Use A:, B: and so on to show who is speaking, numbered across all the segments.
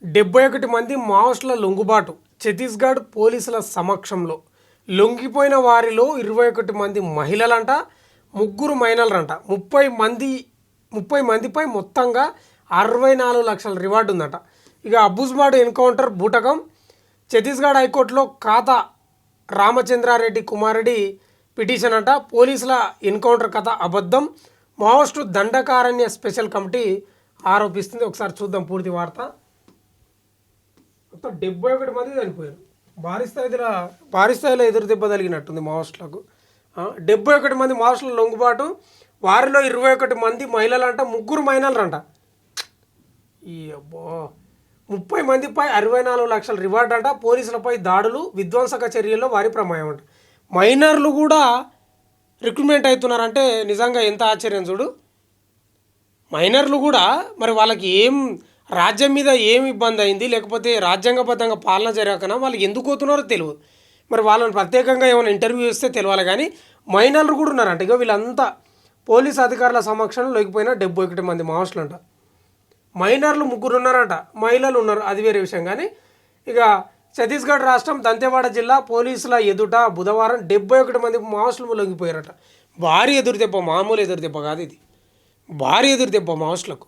A: 71 మంది మావోయిస్టుల లొంగుబాటు ఛత్తీస్గఢ్ పోలీసుల సమక్షంలో లొంగిపోయిన వారిలో 21 మంది మహిళలంట, ముగ్గురు మైనర్లంట. 30 మందిపై మొత్తంగా 64 లక్షల రివార్డు ఉందట. ఇక అబుజ్బాడ్ ఎన్కౌంటర్ బూటకం. ఛత్తీస్గఢ్ హైకోర్టులో ఖాతా రామచంద్రారెడ్డి కుమారెడ్డి పిటిషన్ అంట. పోలీసుల ఎన్కౌంటర్ కథ అబద్ధం, మావోయిస్టు దండకారణ్య స్పెషల్ కమిటీ ఆరోపిస్తుంది. ఒకసారి చూద్దాం పూర్తి వార్త. మొత్తం 71 మంది చనిపోయారు. భారీ స్థాయిలో ఎదురు దెబ్బ తగిలినట్టుంది మావోయిస్టులకు. 71 మంది మావోయిస్టుల లొంగుబాటు, వారిలో 21 మంది మహిళలంట, ముగ్గురు మైనర్లంట. ఈ అబ్బో 30 మందిపై 64 లక్షల రివార్డ్ అంట. పోలీసులపై దాడులు, విధ్వంసక చర్యల్లో వారి ప్రమాయం అంట. మైనర్లు కూడా రిక్రూట్మెంట్ అవుతున్నారంటే నిజంగా ఎంత ఆశ్చర్యం చూడు. మైనర్లు కూడా మరి వాళ్ళకి ఏం రాజ్యం మీద ఏం ఇబ్బంది అయింది, లేకపోతే రాజ్యాంగబద్ధంగా పాలన జరగకనా వాళ్ళు ఎందుకు పోతున్నారో తెలియదు. మరి వాళ్ళని ప్రత్యేకంగా ఏమైనా ఇంటర్వ్యూ ఇస్తే తెలియాలి. కానీ మైనర్లు కూడా ఉన్నారంట. ఇక వీళ్ళంతా పోలీస్ అధికారుల సమక్షంలో లేకపోయినా 71 మంది మావోయిస్టులు అంట. మైనర్లు ముగ్గురు ఉన్నారంట, మహిళలు ఉన్నారు, అది వేరే విషయం. కానీ ఇక ఛత్తీస్గఢ్ రాష్ట్రం దంతెవాడ జిల్లా పోలీసుల ఎదుట బుధవారం 71 మంది మావోయిస్టులు లొంగిపోయారట. భారీ ఎదురుదెబ్బ, మామూలు ఎదురుదెబ్బ కాదు ఇది, భారీ ఎదురుదెబ్బ మావోయిస్టులకు.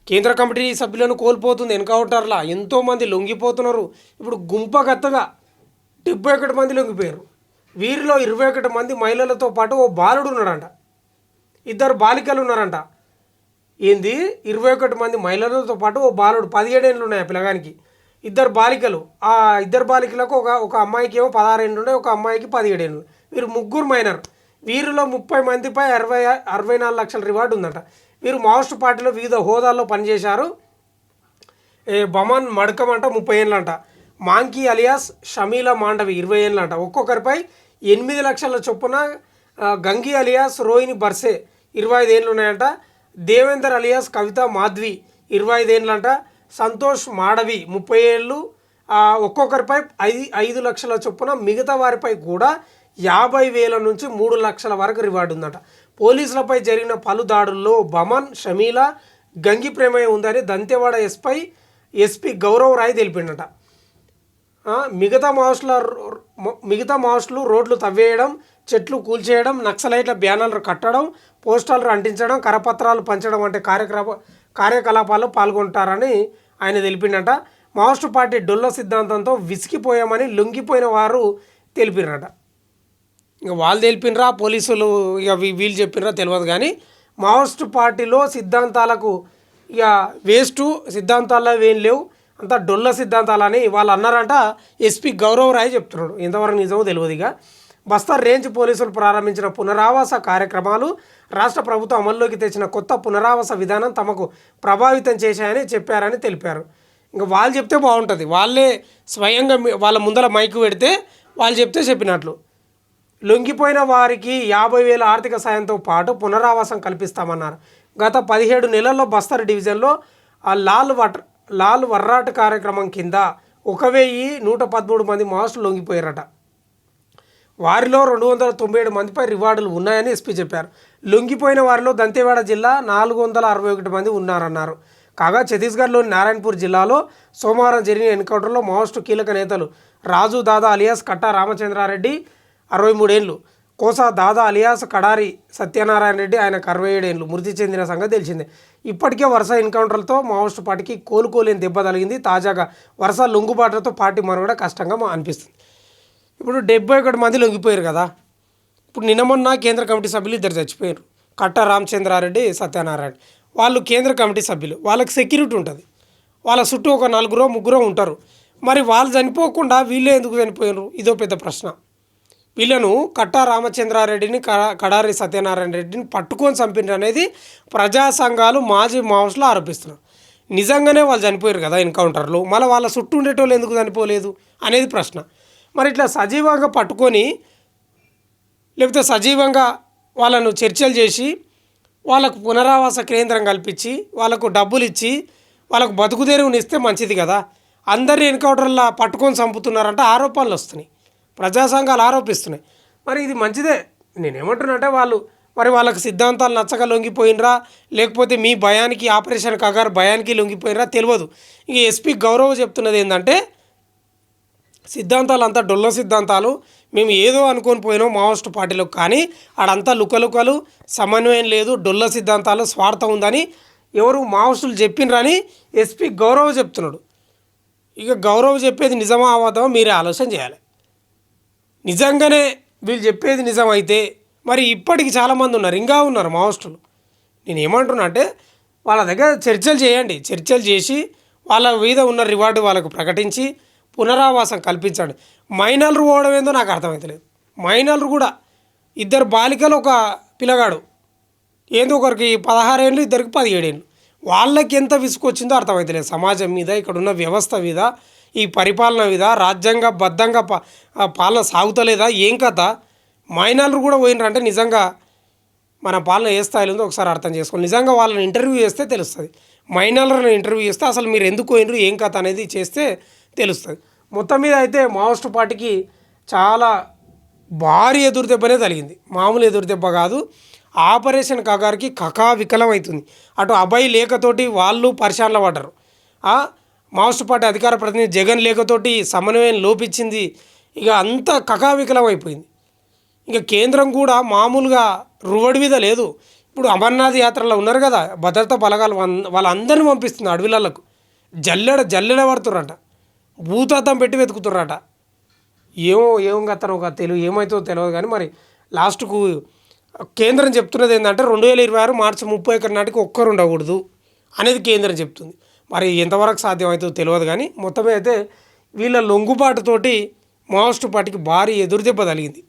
A: కేంద్ర కమిటీ సభ్యులను కోల్పోతుంది ఎన్కౌంటర్లా, ఎంతోమంది లొంగిపోతున్నారు. ఇప్పుడు గుంపగత్తగా 71 మంది లొంగిపోయారు. వీరిలో 21 మంది మహిళలతో పాటు ఓ బాలుడు ఉన్నాడంట, 2 బాలికలు ఉన్నారంట. ఏంది 21 మంది మహిళలతో పాటు ఓ బాలుడు, 17 ఏళ్ళు ఉన్నాయి ఆ పిల్లగానికి, 2 బాలికలు. ఆ 2 బాలికలకు ఒక అమ్మాయికి ఏమో 16 ఏళ్ళు ఉన్నాయి, ఒక అమ్మాయికి 17 ఏళ్ళు. వీరు ముగ్గురు మైనర్. వీరిలో 30 మందిపై 64 లక్షల రివార్డు ఉందట. వీరు మావోయిస్టు పార్టీలో వివిధ హోదాల్లో పనిచేశారు. బమన్ మడకం అంట 30 ఏళ్ళంట, మాంకీ అలియాస్ షమీలా మాండవి 20 ఏళ్ళంట. ఒక్కొక్కరిపై 8 లక్షల చొప్పున గంగి అలియాస్ రోహిణి బర్సే 25 ఏళ్ళు ఉన్నాయంట. దేవేందర్ అలియాస్ కవిత మాధ్వి 25 ఏళ్ళంట. సంతోష్ మాడవి 30 ఏళ్ళు. ఒక్కొక్కరిపై 5 లక్షల చొప్పున, మిగతా వారిపై కూడా 50,000 నుంచి 3 లక్షల వరకు రివార్డు ఉందట. పోలీసులపై జరిగిన పలు దాడుల్లో బమన్, షమీలా, గంగి ప్రమేయం ఉందని దంతెవాడ ఎస్పీ గౌరవ్ రాయ్ తెలిపిండట. మిగతా మావోయిస్టులు రోడ్లు తవ్వేయడం, చెట్లు కూల్చేయడం, నక్సలైట్ల బ్యానర్లు కట్టడం, పోస్టర్లు అంటించడం, కరపత్రాలు పంచడం వంటి కార్యకలాపాల్లో పాల్గొంటారని ఆయన తెలిపిండట. మావోయిస్టు పార్టీ డొల్ల సిద్ధాంతంతో విసిగిపోయామని లొంగిపోయిన వారు తెలిపినట. ఇక వాళ్ళు తెలిపినరా పోలీసులు ఇక వీళ్ళు చెప్పినరా తెలియదు. కానీ మావోయిస్టు పార్టీలో సిద్ధాంతాలకు ఇక వేస్టు, సిద్ధాంతాల్లో ఏం లేవు, అంతా డొల్ల సిద్ధాంతాలని వాళ్ళు అన్నారంట. ఎస్పీ గౌరవ్ రాయ్ చెప్తున్నాడు. ఎంతవరకు నిజమో తెలియదు. ఇక బస్తర్ రేంజ్ పోలీసులు ప్రారంభించిన పునరావాస కార్యక్రమాలు, రాష్ట్ర ప్రభుత్వం అమల్లోకి తెచ్చిన కొత్త పునరావాస విధానం తమకు ప్రభావితం చేశాయని చెప్పారని తెలిపారు. ఇంకా వాళ్ళు చెప్తే బాగుంటుంది, వాళ్ళే స్వయంగా వాళ్ళ ముందర మైకు పెడితే వాళ్ళు చెప్తే చెప్పినట్లు. లొంగిపోయిన వారికి 50,000 ఆర్థిక సాయంతో పాటు పునరావాసం కల్పిస్తామన్నారు. గత 17 నెలల్లో బస్తర్ డివిజన్లో లాల్ వర్రాట్ కార్యక్రమం కింద 1,113 మంది మావోయిస్టులు లొంగిపోయారట. వారిలో 297 మందిపై రివార్డులు ఉన్నాయని ఎస్పీ చెప్పారు. లొంగిపోయిన వారిలో దంతెవాడ జిల్లా 461 మంది ఉన్నారన్నారు. కాగా ఛత్తీస్గఢ్లోని నారాయణపూర్ జిల్లాలో సోమవారం జరిగిన ఎన్కౌంటర్లో మావోయిస్టు కీలక నేతలు రాజు దాదా అలియాస్ కట్టా రామచంద్రారెడ్డి 63 ఏళ్ళు, కోసా దాదా అలియాస్ కడారి సత్యనారాయణ రెడ్డి ఆయనకు 67 ఏళ్ళు మృతి చెందిన సంగతి తెలిసిందే. ఇప్పటికే వరుస ఎన్కౌంటర్లతో మావోయిస్టు పార్టీకి కోలుకోలేని దెబ్బ తగిలింది. తాజాగా వరుస లొంగుబాట్లతో పార్టీ మనుగడ కష్టంగా అనిపిస్తుంది. ఇప్పుడు 71 మంది లొంగిపోయారు కదా. ఇప్పుడు నిన్న మొన్న కేంద్ర కమిటీ సభ్యులు 2 చచ్చిపోయారు, కట్టా రామచంద్రారెడ్డి, సత్యనారాయణ. వాళ్ళు కేంద్ర కమిటీ సభ్యులు, వాళ్ళకి సెక్యూరిటీ ఉంటుంది, వాళ్ళ చుట్టూ ఒక 4-3 ఉంటారు. మరి వాళ్ళు చనిపోకుండా వీళ్ళే ఎందుకు చనిపోయారు? ఇదో పెద్ద ప్రశ్న. వీళ్ళను కట్టా రామచంద్రారెడ్డిని, కడారి సత్యనారాయణ రెడ్డిని పట్టుకొని చంపినారు అనేది ప్రజా సంఘాలు, మాజీ మావోయిస్టులు ఆరోపిస్తున్నారు. నిజంగానే వాళ్ళు చనిపోయారు కదా ఎన్కౌంటర్లో, మళ్ళీ వాళ్ళ చుట్టూ ఉండేటోళ్ళు ఎందుకు చనిపోలేదు అనేది ప్రశ్న. మరి ఇట్లా సజీవంగా పట్టుకొని, లేకపోతే సజీవంగా వాళ్ళను చర్చలు చేసి, వాళ్ళకు పునరావాస కేంద్రం కల్పించి, వాళ్ళకు డబ్బులు ఇచ్చి, వాళ్ళకు బతుకుదేరువుని ఇస్తే మంచిది కదా. అందరినీ ఎన్కౌంటర్లా పట్టుకొని చంపుతున్నారంటే ఆరోపణలు వస్తున్నాయి, ప్రజా సంఘాలు ఆరోపిస్తున్నాయి. మరి ఇది మంచిదే. నేనేమంటున్నానంటే వాళ్ళు మరి వాళ్ళకి సిద్ధాంతాలు నచ్చక లొంగిపోయినరా, లేకపోతే మీ భయానికి ఆపరేషన్ కగారు భయానికి లొంగిపోయినరా తెలియదు. ఇక ఎస్పీ గౌరవ్ చెప్తున్నది ఏంటంటే సిద్ధాంతాలు అంతా డొల్ల సిద్ధాంతాలు, మేము ఏదో అనుకొని పోయినాం మావోయిస్టు పార్టీలో, కానీ ఆడంతా లుకలుకలు, సమన్వయం లేదు, డొల్ల సిద్ధాంతాలు, స్వార్థం ఉందని ఎవరు మావోయిస్టులు చెప్పినరని ఎస్పీ గౌరవ్ చెప్తున్నాడు. ఇక గౌరవ్ చెప్పేది నిజమా అబద్ధమా మీరే ఆలోచన చేయాలి. నిజంగానే వీళ్ళు చెప్పేది నిజమైతే మరి ఇప్పటికి చాలామంది ఉన్నారు, ఇంకా ఉన్నారు మావోయిస్టులు. నేను ఏమంటున్నా అంటే వాళ్ళ దగ్గర చర్చలు చేయండి, చర్చలు చేసి వాళ్ళ మీద ఉన్న రివార్డు వాళ్ళకు ప్రకటించి పునరావాసం కల్పించండి. మైనర్లు పోవడం ఏందో నాకు అర్థమవుతలేదు. మైనర్లు కూడా 2 బాలికలు, ఒక పిల్లగాడు, ఏందో ఒకరికి 16 ఏళ్ళు, ఇద్దరికి 17 ఏళ్ళు. వాళ్ళకి ఎంత విసుకొచ్చిందో అర్థమవుతలేదు. సమాజం మీద, ఇక్కడున్న వ్యవస్థ మీద, ఈ పరిపాలన మీద, రాజ్యాంగబద్ధంగా పాలన సాగుతలేదా, ఏం కథ? మైనర్లు కూడా పోయినరంటే నిజంగా మన పాలన ఏ స్థాయిలో ఉందో ఒకసారి అర్థం చేసుకోండి. నిజంగా వాళ్ళని ఇంటర్వ్యూ చేస్తే తెలుస్తుంది. మైనర్లను ఇంటర్వ్యూ చేస్తే అసలు మీరు ఎందుకు పోయినరు, ఏం కథ అనేది చేస్తే తెలుస్తుంది. మొత్తం మీద అయితే మావోయిస్టు పార్టీకి చాలా భారీ ఎదురు దెబ్బనే తగిలింది, మామూలు ఎదురు దెబ్బ కాదు. ఆపరేషన్ కగారికి కకావికలం అవుతుంది. అటు అభయ్ లేఖతోటి వాళ్ళు పరిశానలో పడ్డారు. మావోయిస్టు పార్టీ అధికార ప్రతినిధి జగన్ లేఖతోటి సమన్వయం లోపించింది. ఇక అంతా కకావికలం అయిపోయింది. ఇక కేంద్రం కూడా మామూలుగా రువడి మీద లేదు. ఇప్పుడు అమర్నాథ్ యాత్రలో ఉన్నారు కదా, భద్రతా బలగాలు వాళ్ళందరినీ పంపిస్తుంది అడవిలకు. జల్లెడ పడుతుర్రట, భూతాతం పెట్టి వెతుకుతుర్రట. ఏం గతను ఒక ఏమవుతుందో తెలియదు. కానీ మరి లాస్ట్కు కేంద్రం చెప్తున్నది ఏంటంటే 2026 మార్చి 31 నాటికి ఒక్కరు ఉండకూడదు అనేది కేంద్రం చెప్తుంది. మరి ఎంతవరకు సాధ్యమవుతుందో తెలియదు. కానీ మొత్తమే అయితే వీళ్ళ లొంగుబాటుతోటి మావోయిస్టు పార్టీకి భారీ ఎదురుదెబ్బ తగిలింది.